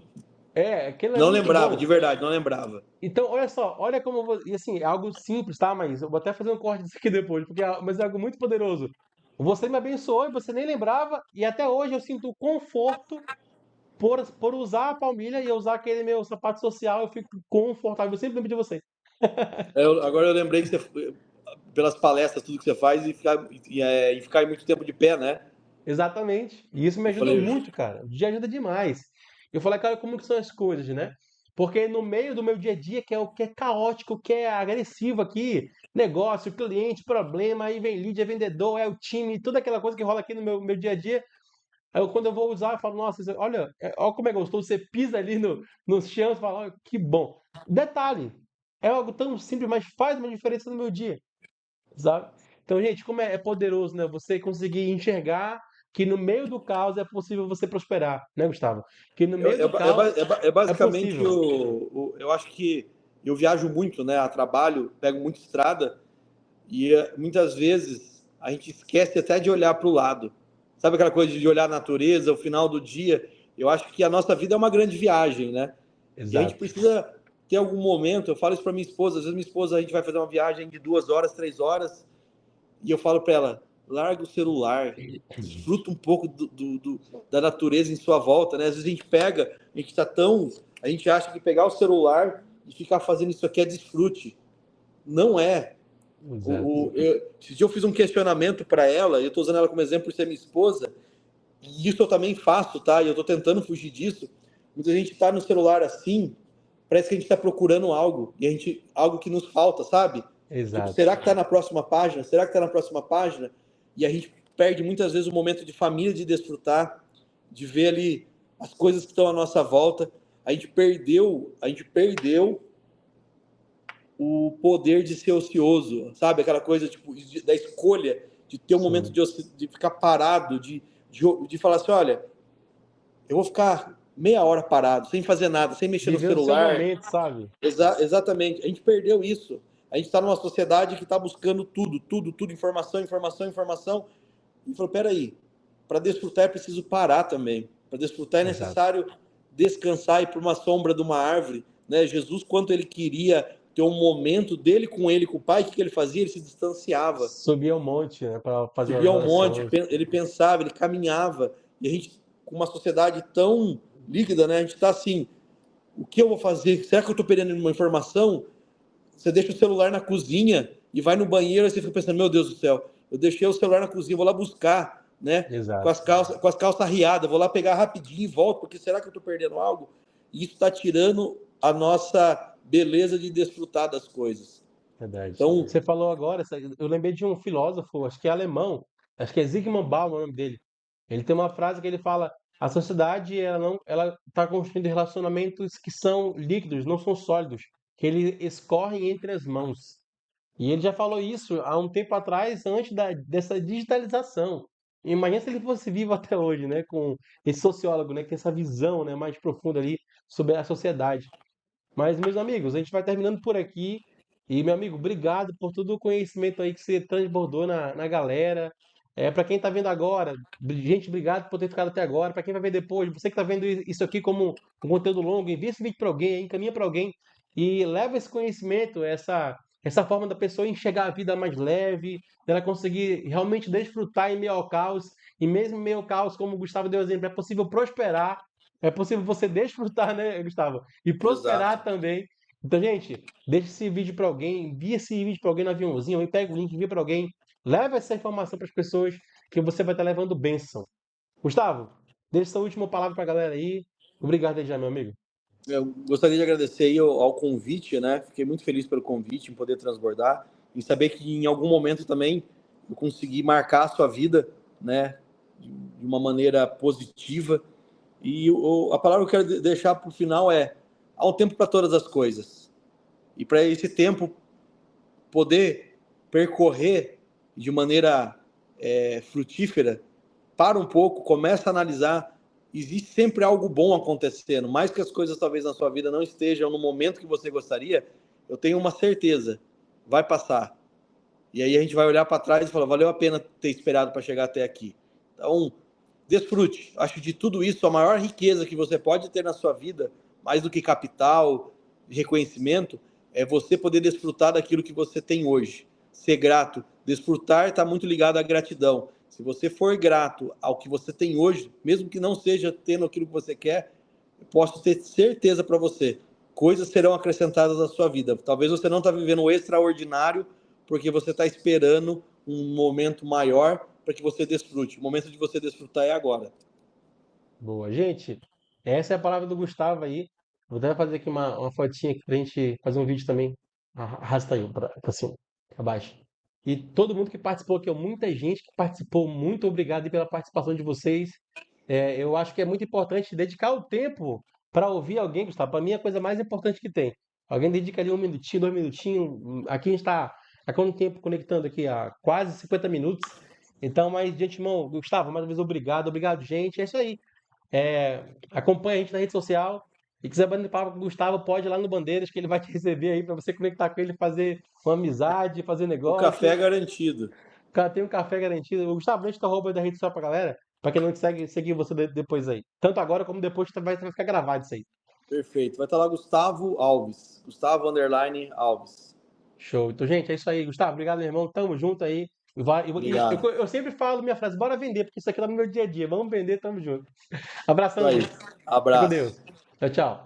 É, aquele é Não muito lembrava, bom. de verdade, não lembrava. Então, olha só, olha como e assim, é algo simples, tá? Mas eu vou até fazer um corte disso aqui depois, porque mas é algo muito poderoso. Você me abençoou e você nem lembrava, e até hoje eu sinto conforto por usar a palmilha e eu usar aquele meu sapato social, eu fico confortável. Eu sempre lembro de você. Agora eu lembrei que você, pelas palestras, tudo que você faz, e ficar muito tempo de pé, né? Exatamente. E isso me Eu ajuda falei, muito, cara. Me ajuda demais. Eu falei, cara, como que são as coisas, né? Porque no meio do meu dia a dia, que é o que é caótico, que é agressivo aqui, negócio, cliente, problema, aí vem lead, é vendedor, é o time, toda aquela coisa que rola aqui no meu dia a dia. Aí quando eu vou usar, eu falo, nossa, olha como é gostoso. Você pisa ali no chão e fala, olha, que bom. Detalhe, é algo tão simples, mas faz uma diferença no meu dia, sabe? Então, gente, como é poderoso, né? Você conseguir enxergar que no meio do caos é possível você prosperar, né, Gustavo? Que no meio do caos é é basicamente possível. eu acho que eu viajo muito, né? A trabalho, pego muita estrada e muitas vezes a gente esquece até de olhar para o lado. Sabe aquela coisa de olhar a natureza, o final do dia? Eu acho que a nossa vida é uma grande viagem, né? E a gente Exato. precisa ter algum momento. Eu falo isso para minha esposa. Às vezes minha esposa, a gente vai fazer uma viagem de 2 horas, 3 horas, e eu falo para ela: larga o celular, desfruta um pouco da natureza em sua volta, né? Às vezes a gente pega, a gente tá tão, a gente acha que pegar o celular e ficar fazendo isso aqui é desfrute. Não é. Exato. Esse dia eu fiz um questionamento para ela, e eu estou usando ela como exemplo por ser minha esposa, e isso eu também faço, tá? E eu estou tentando fugir disso. Muita gente está no celular assim, parece que a gente está procurando algo, e algo que nos falta, sabe? Tipo, Exato. será que está na próxima página? Será que está na próxima página? E a gente perde muitas vezes o momento de família, de desfrutar, de ver ali as coisas que estão à nossa volta. A gente perdeu o poder de ser ocioso, sabe? Aquela coisa tipo, da escolha, de ter um momento Sim. de ficar parado, de falar assim: olha, eu vou ficar meia hora parado, sem fazer nada, sem mexer no Viver o seu celular. momento, sabe? Exatamente. A gente perdeu isso. A gente está numa sociedade que está buscando tudo, informação, informação, informação. E falou: peraí, para desfrutar é preciso parar também. Para desfrutar é Exato. necessário descansar e ir para uma sombra de uma árvore. Né? Jesus, quanto ele queria ter um momento dele, com o pai, o que ele fazia? Ele se distanciava, Subir ao monte, né, para fazer subia as ao monte, orações. ele pensava, ele caminhava. E a gente, com uma sociedade tão líquida, né? A gente está assim: o que eu vou fazer? Será que eu estou perdendo uma informação? Você deixa o celular na cozinha e vai no banheiro e você fica pensando: meu Deus do céu, eu deixei o celular na cozinha, vou lá buscar, né? Com Exato. as calças arriadas, vou lá pegar rapidinho e volto, porque será que eu estou perdendo algo? E isso está tirando a nossa beleza de desfrutar das coisas. Verdade. Então, Você falou agora, eu lembrei de um filósofo, acho que é alemão, acho que é Zygmunt Bauman o nome dele. Ele tem uma frase que ele fala: a sociedade ela não, ela está construindo relacionamentos que são líquidos, não são sólidos, que eles escorrem entre as mãos. E ele já falou isso há um tempo atrás, antes dessa digitalização. Imagina se ele fosse vivo até hoje, né, com esse sociólogo, né, que tem essa visão, né, mais profunda ali sobre a sociedade. Mas, meus amigos, a gente vai terminando por aqui. E, meu amigo, obrigado por todo o conhecimento aí que você transbordou na galera. Para quem tá vendo agora, gente, obrigado por ter ficado até agora. Para quem vai ver depois, você que tá vendo isso aqui como um conteúdo longo, envia esse vídeo para alguém, encaminha para alguém e leva esse conhecimento, essa forma da pessoa enxergar a vida mais leve, dela conseguir realmente desfrutar em meio ao caos. E mesmo em meio ao caos, como o Gustavo deu exemplo, é possível prosperar, é possível você desfrutar, né, Gustavo? E Exato. prosperar também. Então, gente, deixa esse vídeo para alguém, envia esse vídeo para alguém no aviãozinho, aí pega o link, envia para alguém, leva essa informação para as pessoas que você vai estar levando bênção. Gustavo, deixa essa última palavra para a galera aí. Obrigado aí já, meu amigo. Eu gostaria de agradecer aí ao convite, né? Fiquei muito feliz pelo convite, em poder transbordar, em saber que em algum momento também eu consegui marcar a sua vida, né? De uma maneira positiva. E a palavra que eu quero deixar para o final é: há um tempo para todas as coisas. E para esse tempo poder percorrer de maneira frutífera, para um pouco, começa a analisar, existe sempre algo bom acontecendo, mais que as coisas talvez na sua vida não estejam no momento que você gostaria, eu tenho uma certeza, vai passar. E aí a gente vai olhar para trás e falar, valeu a pena ter esperado para chegar até aqui. Então, desfrute. Acho que de tudo isso, a maior riqueza que você pode ter na sua vida, mais do que capital, reconhecimento, é você poder desfrutar daquilo que você tem hoje. Ser grato. Desfrutar está muito ligado à gratidão. Se você for grato ao que você tem hoje, mesmo que não seja tendo aquilo que você quer, eu posso ter certeza para você, coisas serão acrescentadas à sua vida. Talvez você não está vivendo o extraordinário porque você está esperando um momento maior para que você desfrute. O momento de você desfrutar é agora. Boa, gente. Essa é a palavra do Gustavo aí. Vou até fazer aqui uma fotinha aqui pra gente fazer um vídeo também. Arrasta aí pra cima, pra baixo. E todo mundo que participou aqui, ó, muita gente que participou, muito obrigado aí pela participação de vocês. Eu acho que é muito importante dedicar o tempo para ouvir alguém, Gustavo. Para mim é a coisa mais importante que tem. Alguém dedica ali um minutinho, 2 minutinhos. Aqui a gente está há quanto tempo conectando aqui? Há quase 50 minutos. Então, mas de antemão, Gustavo, mais uma vez obrigado. Obrigado, gente. É isso aí. Acompanha a gente na rede social. E quiser bater papo com o Gustavo, pode ir lá no Bandeiras, que ele vai te receber aí para você conectar com ele, fazer uma amizade, fazer O café negócio. é garantido. O cara tem um café garantido. Gustavo, deixa tua roupa aí da rede social pra galera, pra quem não te segue, seguir você depois aí. Tanto agora como depois vai ficar gravado isso aí. Perfeito. Vai estar lá Gustavo Alves. Gustavo Underline Alves. Show. Então, gente, é isso aí. Gustavo, obrigado, meu irmão. Tamo junto aí. Obrigado. Eu sempre falo minha frase, bora vender, porque isso aqui tá no meu dia a dia. Vamos vender, tamo junto. Isso Abração, aí. viu? Fica com Abraço. Deus. Tchau, tchau.